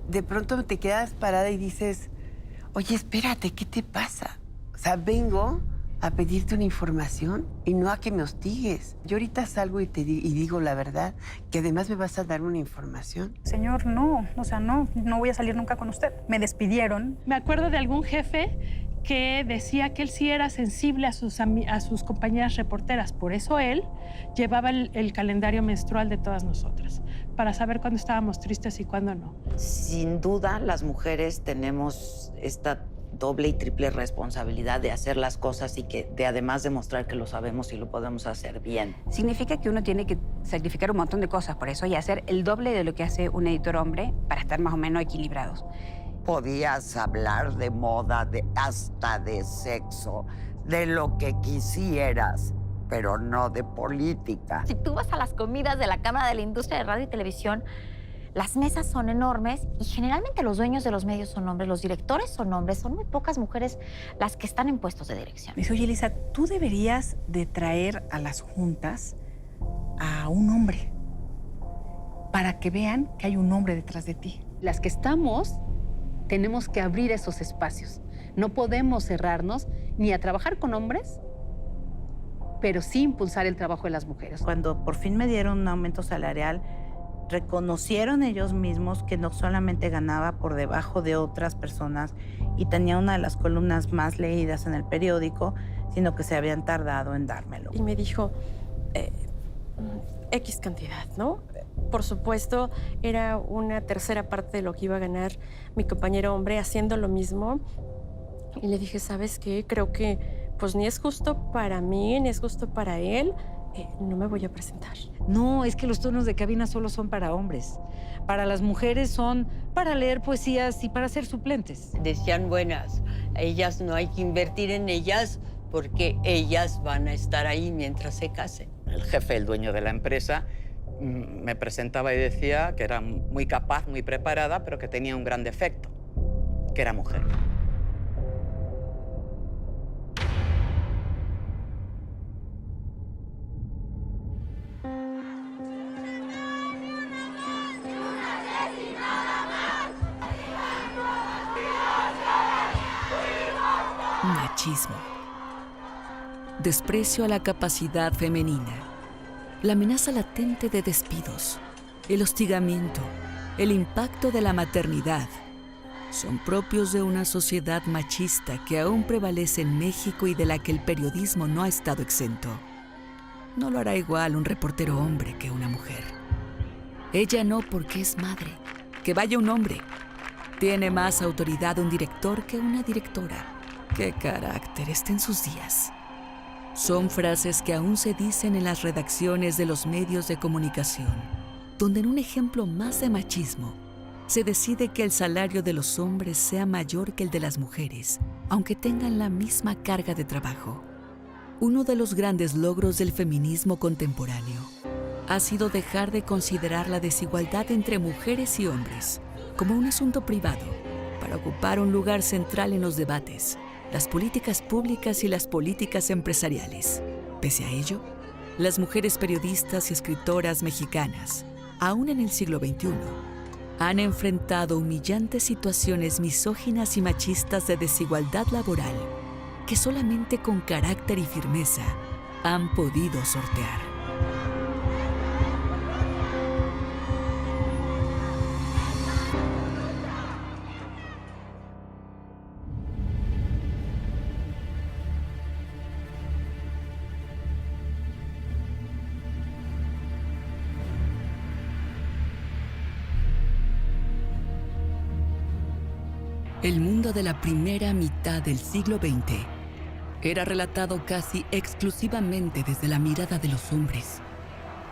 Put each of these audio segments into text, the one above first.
De pronto te quedas parada y dices, oye, espérate, ¿qué te pasa? O sea, vengo a pedirte una información y no a que me hostigues. Yo ahorita salgo y digo la verdad, que además me vas a dar una información. Señor, no, o sea, no voy a salir nunca con usted. Me despidieron. Me acuerdo de algún jefe que decía que él sí era sensible a sus compañeras reporteras. Por eso él llevaba el calendario menstrual de todas nosotras, para saber cuándo estábamos tristes y cuándo no. Sin duda, las mujeres tenemos esta doble y triple responsabilidad de hacer las cosas y de además demostrar que lo sabemos y lo podemos hacer bien. Significa que uno tiene que sacrificar un montón de cosas por eso y hacer el doble de lo que hace un editor hombre para estar más o menos equilibrados. Podías hablar de moda, hasta de sexo, de lo que quisieras, pero no de política. Si tú vas a las comidas de la Cámara de la Industria de Radio y Televisión, las mesas son enormes y generalmente los dueños de los medios son hombres, los directores son hombres, son muy pocas mujeres las que están en puestos de dirección. Me dice, oye, Elisa, tú deberías de traer a las juntas a un hombre para que vean que hay un hombre detrás de ti. Las que estamos, tenemos que abrir esos espacios. No podemos cerrarnos ni a trabajar con hombres, pero sí impulsar el trabajo de las mujeres. Cuando por fin me dieron un aumento salarial, reconocieron ellos mismos que no solamente ganaba por debajo de otras personas y tenía una de las columnas más leídas en el periódico, sino que se habían tardado en dármelo. Y me dijo, X cantidad, ¿no? Por supuesto, era una tercera parte de lo que iba a ganar mi compañero hombre haciendo lo mismo. Y le dije, ¿sabes qué? Creo que pues ni es justo para mí, ni es justo para él. No me voy a presentar. No, es que los turnos de cabina solo son para hombres. Para las mujeres son para leer poesías y para ser suplentes. Decían buenas, ellas no hay que invertir en ellas porque ellas van a estar ahí mientras se casen. El jefe, el dueño de la empresa, me presentaba y decía que era muy capaz, muy preparada, pero que tenía un gran defecto, que era mujer. Machismo. Desprecio a la capacidad femenina. La amenaza latente de despidos. El hostigamiento. El impacto de la maternidad. Son propios de una sociedad machista que aún prevalece en México y de la que el periodismo no ha estado exento. No lo hará igual un reportero hombre que una mujer. Ella no porque es madre. Que vaya un hombre. Tiene más autoridad un director que una directora. ¡Qué carácter está en sus días! Son frases que aún se dicen en las redacciones de los medios de comunicación, donde en un ejemplo más de machismo, se decide que el salario de los hombres sea mayor que el de las mujeres, aunque tengan la misma carga de trabajo. Uno de los grandes logros del feminismo contemporáneo ha sido dejar de considerar la desigualdad entre mujeres y hombres como un asunto privado para ocupar un lugar central en los debates, las políticas públicas y las políticas empresariales. Pese a ello, las mujeres periodistas y escritoras mexicanas, aún en el siglo XXI, han enfrentado humillantes situaciones misóginas y machistas de desigualdad laboral que solamente con carácter y firmeza han podido sortear. El mundo de la primera mitad del siglo XX era relatado casi exclusivamente desde la mirada de los hombres,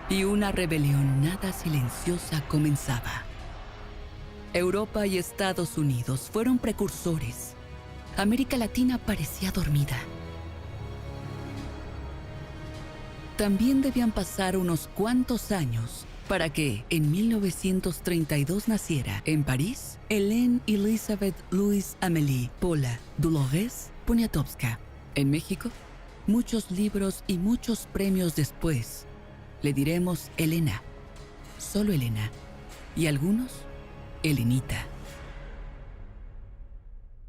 y una rebelión nada silenciosa comenzaba. Europa y Estados Unidos fueron precursores. América Latina parecía dormida. También debían pasar unos cuantos años para que en 1932 naciera en París Hélène Elisabeth Louise Amélie Paula Dolores Poniatowska. En México, muchos libros y muchos premios después, le diremos Elena, solo Elena, y algunos, Elenita.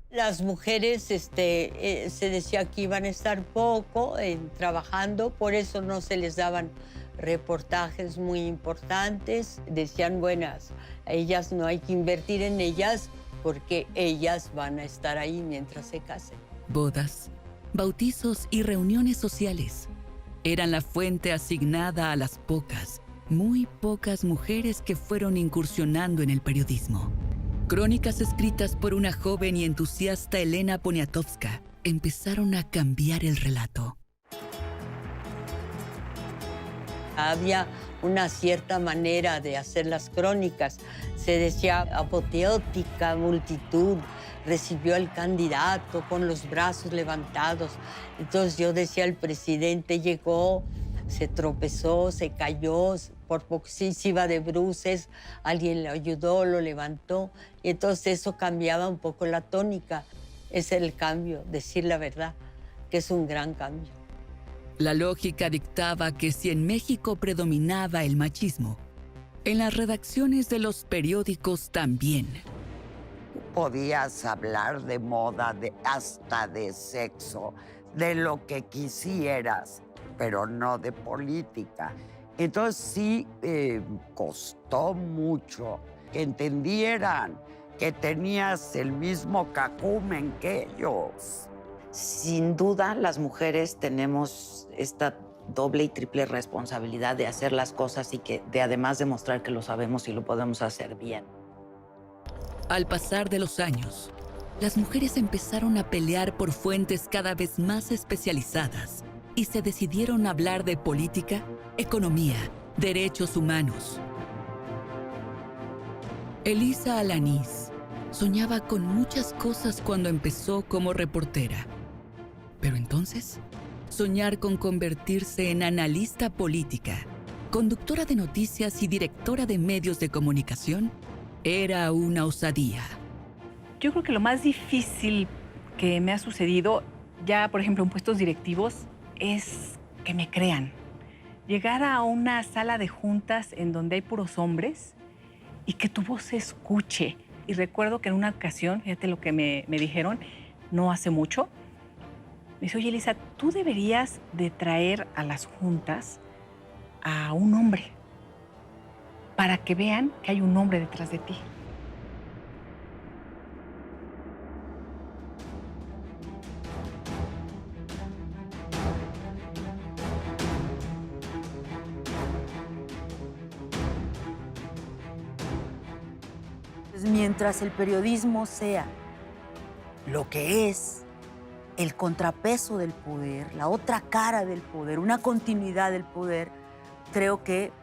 Las mujeres se decía que iban a estar poco trabajando, por eso no se les daban reportajes muy importantes. Decían, buenas, a ellas no hay que invertir en ellas porque ellas van a estar ahí mientras se casen. Bodas, bautizos y reuniones sociales eran la fuente asignada a las pocas, muy pocas mujeres que fueron incursionando en el periodismo. Crónicas escritas por una joven y entusiasta Elena Poniatowska empezaron a cambiar el relato. Había una cierta manera de hacer las crónicas. Se decía apoteótica multitud, recibió al candidato con los brazos levantados. Entonces yo decía, el presidente llegó, se tropezó, se cayó, por poco sí se iba de bruces, alguien le ayudó, lo levantó. Y entonces eso cambiaba un poco la tónica. Ese es el cambio, decir la verdad, que es un gran cambio. La lógica dictaba que si en México predominaba el machismo, en las redacciones de los periódicos también. Podías hablar de moda, hasta de sexo, de lo que quisieras, pero no de política. Entonces sí costó mucho que entendieran que tenías el mismo cacumen que ellos. Sin duda, las mujeres tenemos esta doble y triple responsabilidad de hacer las cosas y de además demostrar que lo sabemos y lo podemos hacer bien. Al pasar de los años, las mujeres empezaron a pelear por fuentes cada vez más especializadas y se decidieron a hablar de política, economía, derechos humanos. Elisa Alanís soñaba con muchas cosas cuando empezó como reportera. Pero entonces, soñar con convertirse en analista política, conductora de noticias y directora de medios de comunicación era una osadía. Yo creo que lo más difícil que me ha sucedido, ya por ejemplo en puestos directivos, es que me crean. Llegar a una sala de juntas en donde hay puros hombres y que tu voz se escuche. Y recuerdo que en una ocasión, fíjate lo que me dijeron, no hace mucho, me dice, oye, Elisa, tú deberías de traer a las juntas a un hombre para que vean que hay un hombre detrás de ti. Mientras el periodismo sea lo que es, el contrapeso del poder, la otra cara del poder, una continuidad del poder, creo que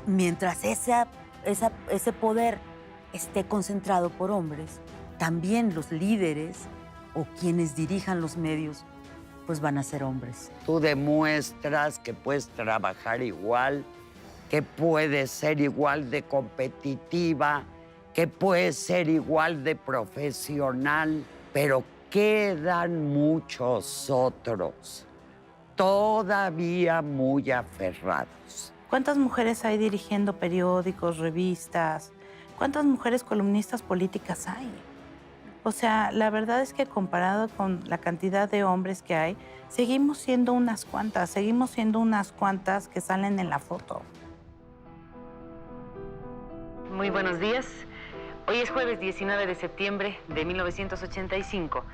mientras ese poder esté concentrado por hombres, también los líderes o quienes dirijan los medios, pues van a ser hombres. Tú demuestras que puedes trabajar igual, que puedes ser igual de competitiva, que puedes ser igual de profesional, pero quedan muchos otros todavía muy aferrados. ¿Cuántas mujeres hay dirigiendo periódicos, revistas? ¿Cuántas mujeres columnistas políticas hay? O sea, la verdad es que comparado con la cantidad de hombres que hay, seguimos siendo unas cuantas que salen en la foto. Muy buenos días. Hoy es jueves 19 de septiembre de 1985.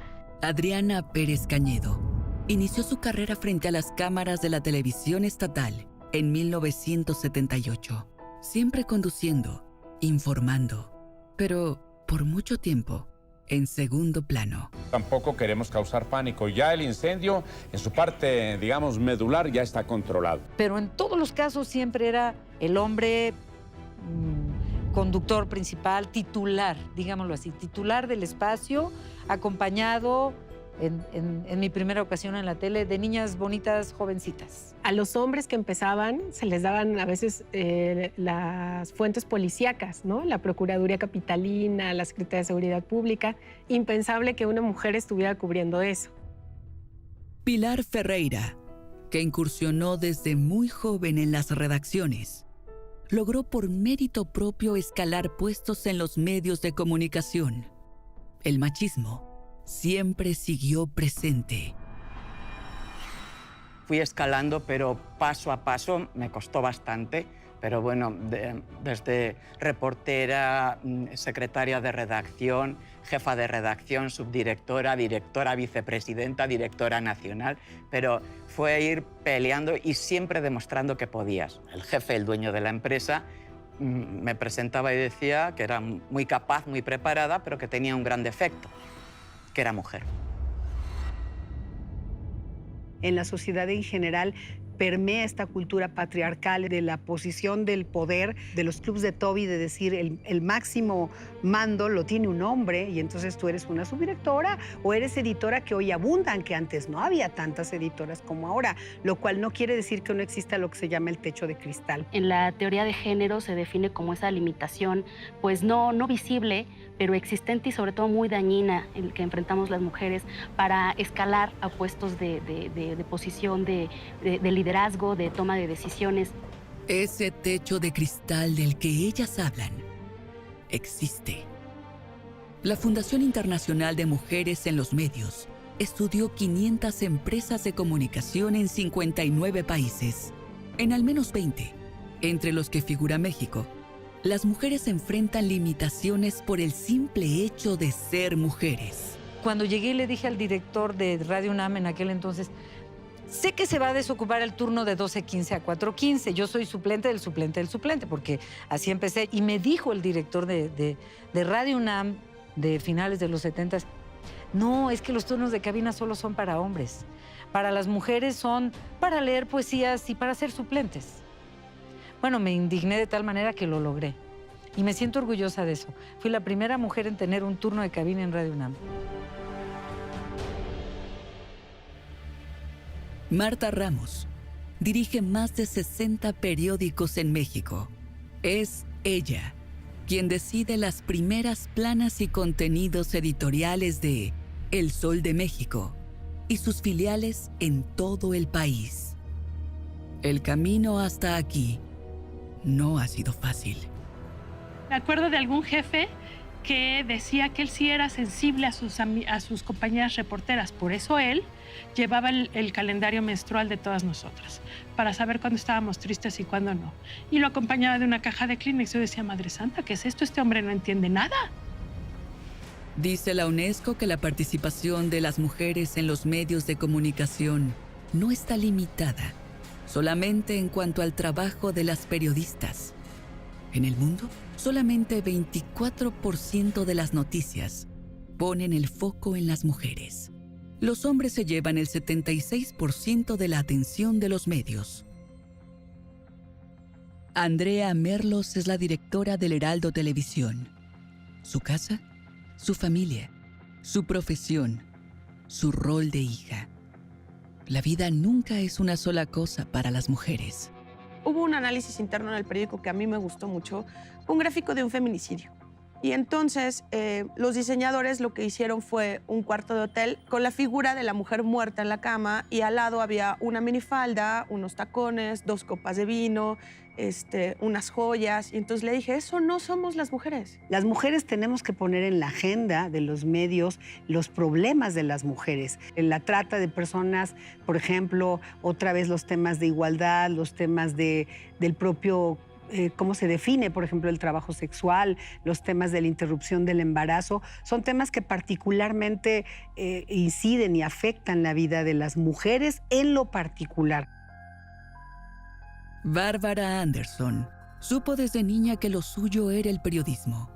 Adriana Pérez Cañedo inició su carrera frente a las cámaras de la televisión estatal en 1978, siempre conduciendo, informando, pero por mucho tiempo en segundo plano. Tampoco queremos causar pánico. Ya el incendio, en su parte, digamos, medular, ya está controlado. Pero en todos los casos siempre era el hombre conductor principal, titular, digámoslo así, titular del espacio, acompañado en mi primera ocasión en la tele, de niñas bonitas, jovencitas. A los hombres que empezaban se les daban a veces las fuentes policíacas, ¿no? La Procuraduría Capitalina, la Secretaría de Seguridad Pública. Impensable que una mujer estuviera cubriendo eso. Pilar Ferreira, que incursionó desde muy joven en las redacciones, logró por mérito propio escalar puestos en los medios de comunicación. El machismo siempre siguió presente. Fui escalando, pero paso a paso me costó bastante. Pero bueno, desde reportera, secretaria de redacción, jefa de redacción, subdirectora, directora, vicepresidenta, directora nacional. Pero fue ir peleando y siempre demostrando que podías. El jefe, el dueño de la empresa, me presentaba y decía que era muy capaz, muy preparada, pero que tenía un gran defecto, que era mujer. En la sociedad en general permea esta cultura patriarcal de la posición del poder, de los clubs de Toby, de decir el máximo mando lo tiene un hombre y entonces tú eres una subdirectora o eres editora, que hoy abundan, que antes no había tantas editoras como ahora, lo cual no quiere decir que no exista lo que se llama el techo de cristal. En la teoría de género se define como esa limitación, pues no visible, pero existente y sobre todo muy dañina en que enfrentamos las mujeres para escalar a puestos de posición, de liderazgo, de toma de decisiones. Ese techo de cristal del que ellas hablan existe. La Fundación Internacional de Mujeres en los Medios estudió 500 empresas de comunicación en 59 países. En al menos 20, entre los que figura México, las mujeres enfrentan limitaciones por el simple hecho de ser mujeres. Cuando llegué le dije al director de Radio UNAM en aquel entonces, sé que se va a desocupar el turno de 12:15 a 4:15. Yo soy suplente del suplente del suplente, porque así empecé. Y me dijo el director de Radio UNAM de finales de los 70s, no, es que los turnos de cabina solo son para hombres. Para las mujeres son para leer poesías y para ser suplentes. Bueno, me indigné de tal manera que lo logré. Y me siento orgullosa de eso. Fui la primera mujer en tener un turno de cabina en Radio UNAM. Marta Ramos dirige más de 60 periódicos en México. Es ella quien decide las primeras planas y contenidos editoriales de El Sol de México y sus filiales en todo el país. El camino hasta aquí no ha sido fácil. Me acuerdo de algún jefe que decía que él sí era sensible a sus compañeras reporteras. Por eso él llevaba el calendario menstrual de todas nosotras, para saber cuándo estábamos tristes y cuándo no. Y lo acompañaba de una caja de Kleenex. Yo decía, Madre Santa, ¿qué es esto? Este hombre no entiende nada. Dice la UNESCO que la participación de las mujeres en los medios de comunicación no está limitada solamente en cuanto al trabajo de las periodistas. En el mundo, solamente 24% de las noticias ponen el foco en las mujeres. Los hombres se llevan el 76% de la atención de los medios. Andrea Merlos es la directora del Heraldo Televisión. Su casa, su familia, su profesión, su rol de hija. La vida nunca es una sola cosa para las mujeres. Hubo un análisis interno en el periódico que a mí me gustó mucho, un gráfico de un feminicidio. Y entonces los diseñadores lo que hicieron fue un cuarto de hotel con la figura de la mujer muerta en la cama y al lado había una minifalda, unos tacones, 2 copas de vino, unas joyas. Y entonces le dije, eso no somos las mujeres. Las mujeres tenemos que poner en la agenda de los medios los problemas de las mujeres. En la trata de personas, por ejemplo, otra vez los temas de igualdad, los temas del propio cómo se define, por ejemplo, el trabajo sexual, los temas de la interrupción del embarazo, son temas que particularmente inciden y afectan la vida de las mujeres en lo particular. Bárbara Anderson supo desde niña que lo suyo era el periodismo.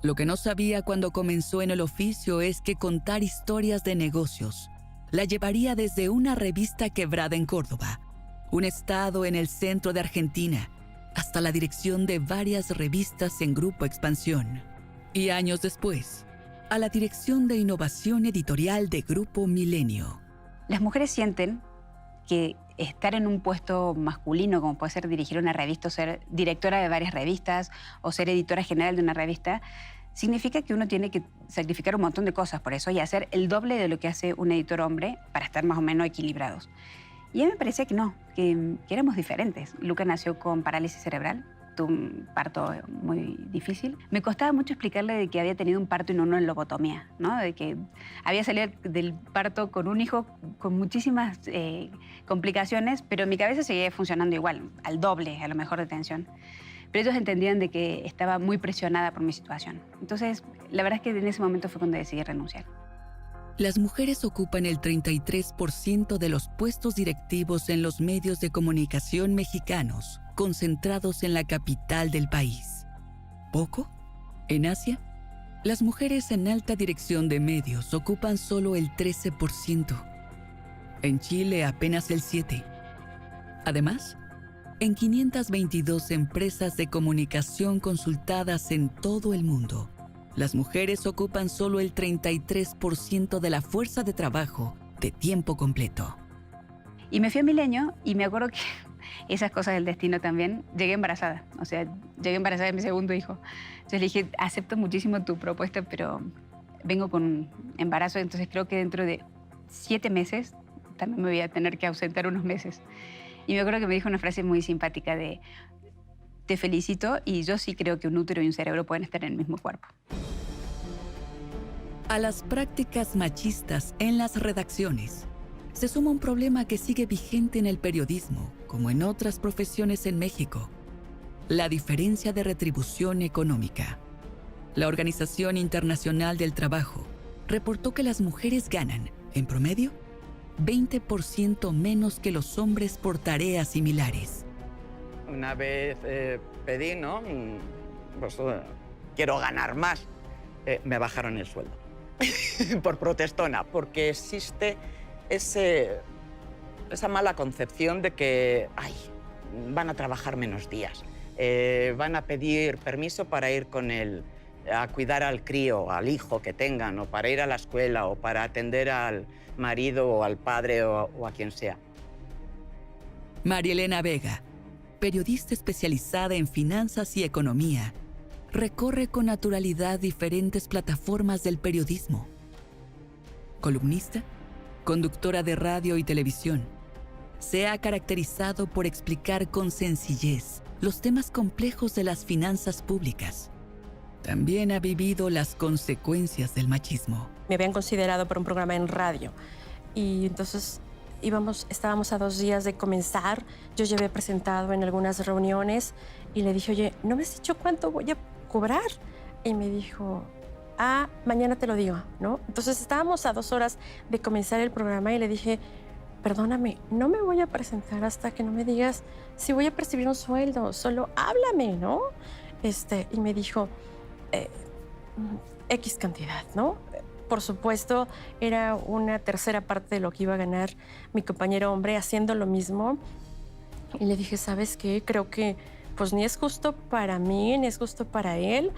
Lo que no sabía cuando comenzó en el oficio es que contar historias de negocios la llevaría desde una revista quebrada en Córdoba, un estado en el centro de Argentina, hasta la dirección de varias revistas en Grupo Expansión. Y años después, a la dirección de innovación editorial de Grupo Milenio. Las mujeres sienten que estar en un puesto masculino, como puede ser dirigir una revista o ser directora de varias revistas o ser editora general de una revista, significa que uno tiene que sacrificar un montón de cosas por eso y hacer el doble de lo que hace un editor hombre para estar más o menos equilibrados. Y a mí me parecía que no, que éramos diferentes. Luca nació con parálisis cerebral, tuvo un parto muy difícil. Me costaba mucho explicarle de que había tenido un parto y no una lobotomía, ¿no? De que había salido del parto con un hijo con muchísimas complicaciones, pero en mi cabeza seguía funcionando igual, al doble a lo mejor de tensión. Pero ellos entendían de que estaba muy presionada por mi situación. Entonces, la verdad es que en ese momento fue cuando decidí renunciar. Las mujeres ocupan el 33% de los puestos directivos en los medios de comunicación mexicanos, concentrados en la capital del país. ¿Poco? En Asia, las mujeres en alta dirección de medios ocupan solo el 13%. En Chile apenas el 7%. Además, en 522 empresas de comunicación consultadas en todo el mundo, las mujeres ocupan solo el 33% de la fuerza de trabajo de tiempo completo. Y me fui a Milenio y me acuerdo que esas cosas del destino también, llegué embarazada. O sea, llegué embarazada de mi segundo hijo. Entonces le dije, acepto muchísimo tu propuesta, pero vengo con un embarazo, entonces creo que dentro de 7 meses también me voy a tener que ausentar unos meses. Y me acuerdo que me dijo una frase muy simpática de, te felicito y yo sí creo que un útero y un cerebro pueden estar en el mismo cuerpo. A las prácticas machistas en las redacciones se suma un problema que sigue vigente en el periodismo, como en otras profesiones en México: la diferencia de retribución económica. La Organización Internacional del Trabajo reportó que las mujeres ganan, en promedio, 20% menos que los hombres por tareas similares. Una vez pedí, ¿no? Pues, quiero ganar más. Me bajaron el sueldo. Por protestona, porque existe esa mala concepción de que van a trabajar menos días, van a pedir permiso para ir a cuidar al crío, al hijo que tengan, o para ir a la escuela, o para atender al marido o al padre o a quien sea. María Elena Vega, periodista especializada en finanzas y economía, recorre con naturalidad diferentes plataformas del periodismo. Columnista, conductora de radio y televisión, se ha caracterizado por explicar con sencillez los temas complejos de las finanzas públicas. También ha vivido las consecuencias del machismo. Me habían considerado para un programa en radio y entonces estábamos a 2 días de comenzar. Yo ya había presentado en algunas reuniones y le dije, oye, ¿no me has dicho cuánto voy a cobrar? Y me dijo, mañana te lo digo, ¿no? Entonces estábamos a 2 horas de comenzar el programa y le dije, perdóname, no me voy a presentar hasta que no me digas si voy a percibir un sueldo, solo háblame, ¿no? Y me dijo, X cantidad, ¿no? Por supuesto, era una tercera parte de lo que iba a ganar mi compañero hombre haciendo lo mismo. Y le dije, ¿sabes qué? Creo que pues ni es justo para mí, ni es justo para él.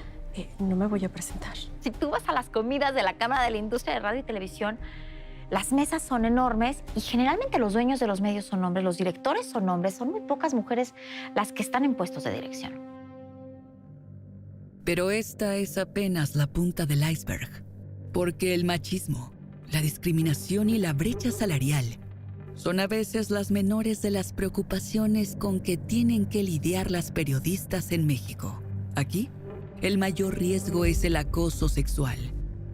No me voy a presentar. Si tú vas a las comidas de la Cámara de la Industria de Radio y Televisión, las mesas son enormes y generalmente los dueños de los medios son hombres, los directores son hombres, son muy pocas mujeres las que están en puestos de dirección. Pero esta es apenas la punta del iceberg, porque el machismo, la discriminación y la brecha salarial son a veces las menores de las preocupaciones con que tienen que lidiar las periodistas en México. Aquí, el mayor riesgo es el acoso sexual.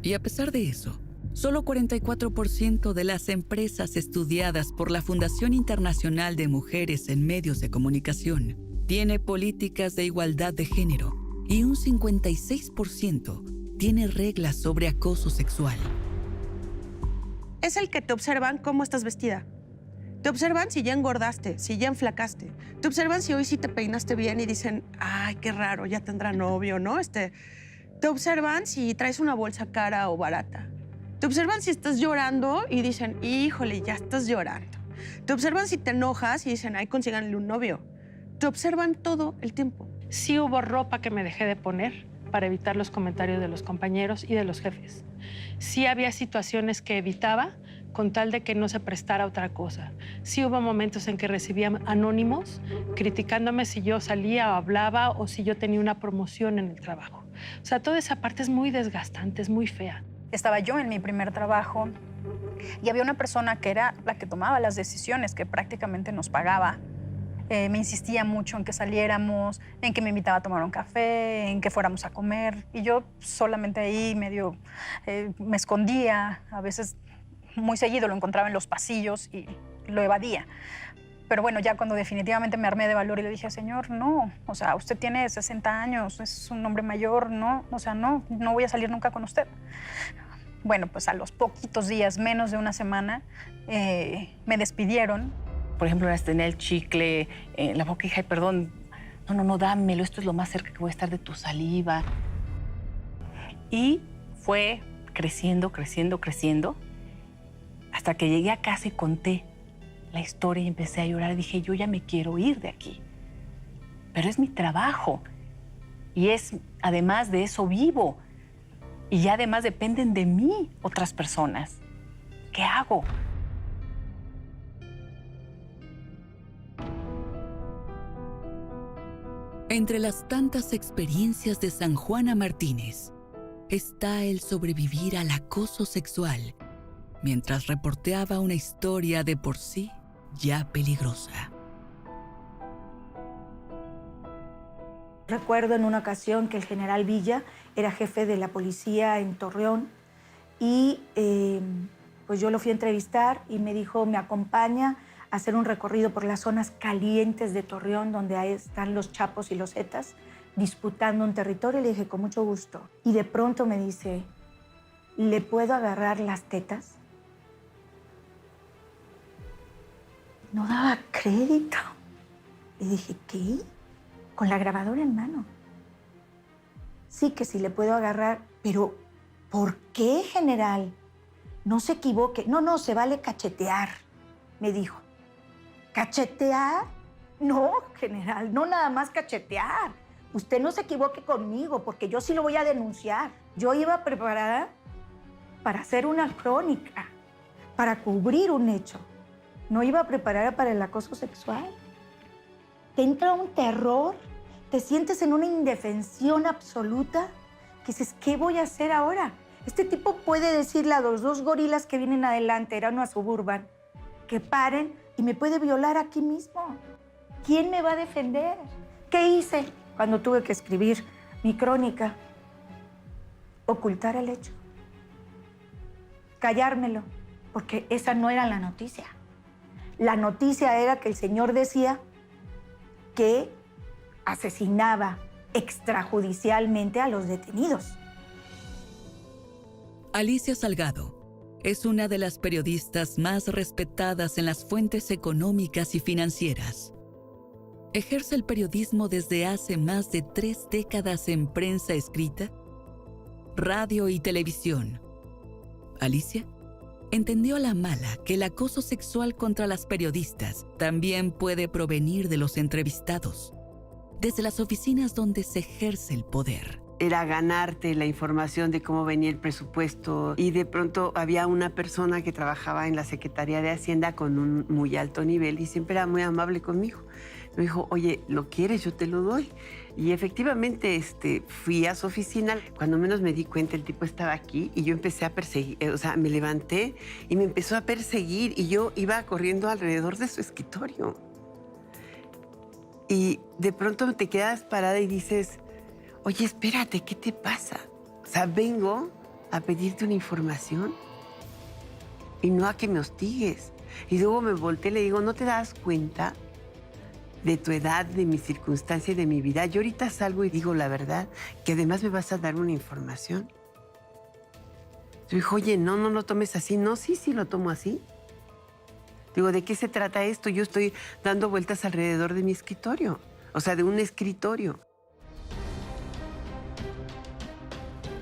Y a pesar de eso, solo 44% de las empresas estudiadas por la Fundación Internacional de Mujeres en Medios de Comunicación tiene políticas de igualdad de género y un 56% tiene reglas sobre acoso sexual. Es el que te observan cómo estás vestida. Te observan si ya engordaste, si ya enflacaste. Te observan si hoy sí te peinaste bien y dicen, ay, qué raro, ya tendrá novio, ¿no? Te observan si traes una bolsa cara o barata. Te observan si estás llorando y dicen, híjole, ya estás llorando. Te observan si te enojas y dicen, ay, consíganle un novio. Te observan todo el tiempo. Sí hubo ropa que me dejé de poner para evitar los comentarios de los compañeros y de los jefes. Sí había situaciones que evitaba con tal de que no se prestara a otra cosa. Sí hubo momentos en que recibía anónimos criticándome si yo salía o hablaba o si yo tenía una promoción en el trabajo. O sea, toda esa parte es muy desgastante, es muy fea. Estaba yo en mi primer trabajo y había una persona que era la que tomaba las decisiones, que prácticamente nos pagaba. Me insistía mucho en que saliéramos, en que me invitaba a tomar un café, en que fuéramos a comer. Y yo solamente ahí medio me escondía. A veces muy seguido lo encontraba en los pasillos y lo evadía. Pero bueno, ya cuando definitivamente me armé de valor y le dije, señor, no, o sea, usted tiene 60 años, es un hombre mayor, no, o sea, no voy a salir nunca con usted. Bueno, pues a los poquitos días, menos de una semana, me despidieron. Por ejemplo, era tener el chicle en la boca y dije, "Ay, perdón, no, dámelo, esto es lo más cerca que voy a estar de tu saliva". Y fue creciendo, hasta que llegué a casa y conté la historia y empecé a llorar. Dije, yo ya me quiero ir de aquí. Pero es mi trabajo. Y además de eso vivo. Y ya además dependen de mí otras personas. ¿Qué hago? Entre las tantas experiencias de San Juana Martínez está el sobrevivir al acoso sexual mientras reporteaba una historia de por sí ya peligrosa. Recuerdo en una ocasión que el general Villa era jefe de la policía en Torreón y pues yo lo fui a entrevistar y me dijo, me acompaña a hacer un recorrido por las zonas calientes de Torreón donde ahí están los chapos y los zetas disputando un territorio. Y le dije, con mucho gusto. Y de pronto me dice, ¿le puedo agarrar las tetas? No daba crédito. Le dije, ¿qué? Con la grabadora en mano. Sí, que sí le puedo agarrar, pero ¿por qué, general? No se equivoque. No, se vale cachetear, me dijo. ¿Cachetear? No, general, no nada más cachetear. Usted no se equivoque conmigo, porque yo sí lo voy a denunciar. Yo iba preparada para hacer una crónica, para cubrir un hecho. No iba preparada para el acoso sexual. Te entra un terror, te sientes en una indefensión absoluta, que dices, ¿qué voy a hacer ahora? Este tipo puede decirle a los dos gorilas que vienen adelante, era una Suburban, que paren y me puede violar aquí mismo. ¿Quién me va a defender? ¿Qué hice cuando tuve que escribir mi crónica? Ocultar el hecho. Callármelo, porque esa no era la noticia. La noticia era que el señor decía que asesinaba extrajudicialmente a los detenidos. Alicia Salgado es una de las periodistas más respetadas en las fuentes económicas y financieras. Ejerce el periodismo desde hace más de 3 décadas en prensa escrita, radio y televisión. Alicia entendió a la mala que el acoso sexual contra las periodistas también puede provenir de los entrevistados, desde las oficinas donde se ejerce el poder. Era ganarte la información de cómo venía el presupuesto y de pronto había una persona que trabajaba en la Secretaría de Hacienda con un muy alto nivel y siempre era muy amable conmigo. Me dijo, oye, ¿lo quieres? Yo te lo doy. Y efectivamente fui a su oficina. Cuando menos me di cuenta, el tipo estaba aquí y yo empecé a perseguir. O sea, me levanté y me empezó a perseguir y yo iba corriendo alrededor de su escritorio. Y de pronto te quedas parada y dices, oye, espérate, ¿qué te pasa? O sea, vengo a pedirte una información y no a que me hostigues. Y luego me volteé y le digo, ¿no te das cuenta de tu edad, de mi circunstancia y de mi vida? Yo ahorita salgo y digo la verdad, que además me vas a dar una información. Yo dijo, oye, no lo tomes así. No, sí, lo tomo así. Digo, ¿de qué se trata esto? Yo estoy dando vueltas alrededor de mi escritorio, o sea, de un escritorio.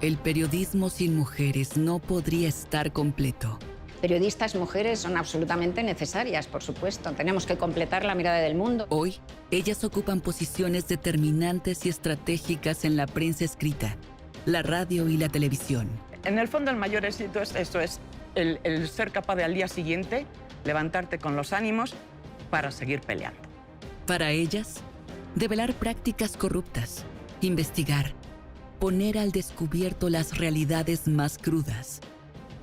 El periodismo sin mujeres no podría estar completo. periodistas mujeres son absolutamente necesarias, por supuesto. Tenemos que completar la mirada del mundo. Hoy, ellas ocupan posiciones determinantes y estratégicas en la prensa escrita, la radio y la televisión. En el fondo, el mayor éxito es eso, es el ser capaz de al día siguiente levantarte con los ánimos para seguir peleando. Para ellas, develar prácticas corruptas, investigar, poner al descubierto las realidades más crudas,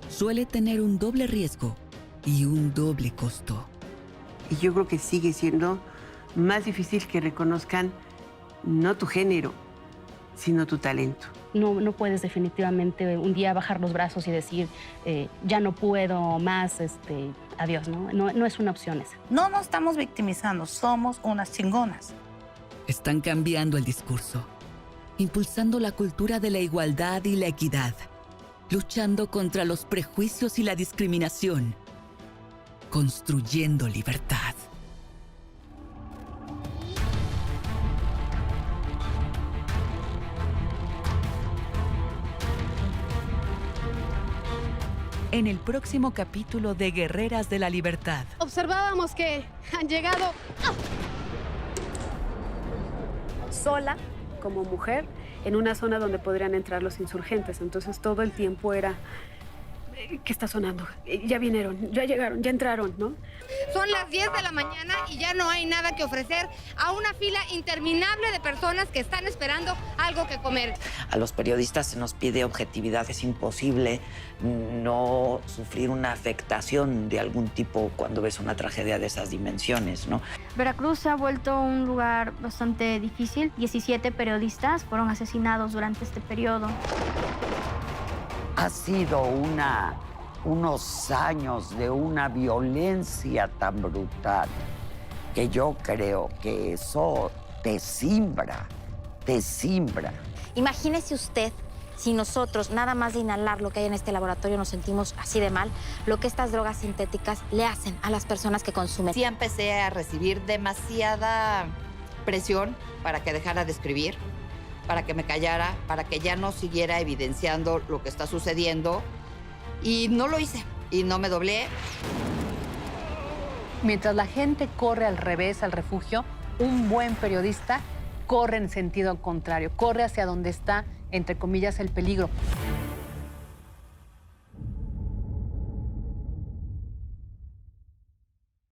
suele tener un doble riesgo y un doble costo. Y yo creo que sigue siendo más difícil que reconozcan no tu género, sino tu talento. No puedes definitivamente un día bajar los brazos y decir, ya no puedo más, adiós, ¿no? No es una opción esa. No nos estamos victimizando, somos unas chingonas. Están cambiando el discurso, impulsando la cultura de la igualdad y la equidad, luchando contra los prejuicios y la discriminación, construyendo libertad. En el próximo capítulo de Guerreras de la Libertad. Observábamos que han llegado sola, como mujer, en una zona donde podrían entrar los insurgentes. Entonces todo el tiempo era, ¿qué está sonando? Ya vinieron, ya llegaron, ya entraron, ¿no? Son las 10 de la mañana y ya no hay nada que ofrecer a una fila interminable de personas que están esperando algo que comer. A los periodistas se nos pide objetividad. Es imposible no sufrir una afectación de algún tipo cuando ves una tragedia de esas dimensiones, ¿no? Veracruz se ha vuelto un lugar bastante difícil. 17 periodistas fueron asesinados durante este periodo. Ha sido unos años de una violencia tan brutal que yo creo que eso te simbra. Imagínese usted si nosotros, nada más de inhalar lo que hay en este laboratorio, nos sentimos así de mal, lo que estas drogas sintéticas le hacen a las personas que consumen. Sí empecé a recibir demasiada presión para que dejara de escribir, para que me callara, para que ya no siguiera evidenciando lo que está sucediendo. Y no lo hice, y no me doblé. Mientras la gente corre al revés, al refugio, un buen periodista corre en sentido contrario, corre hacia donde está, entre comillas, el peligro.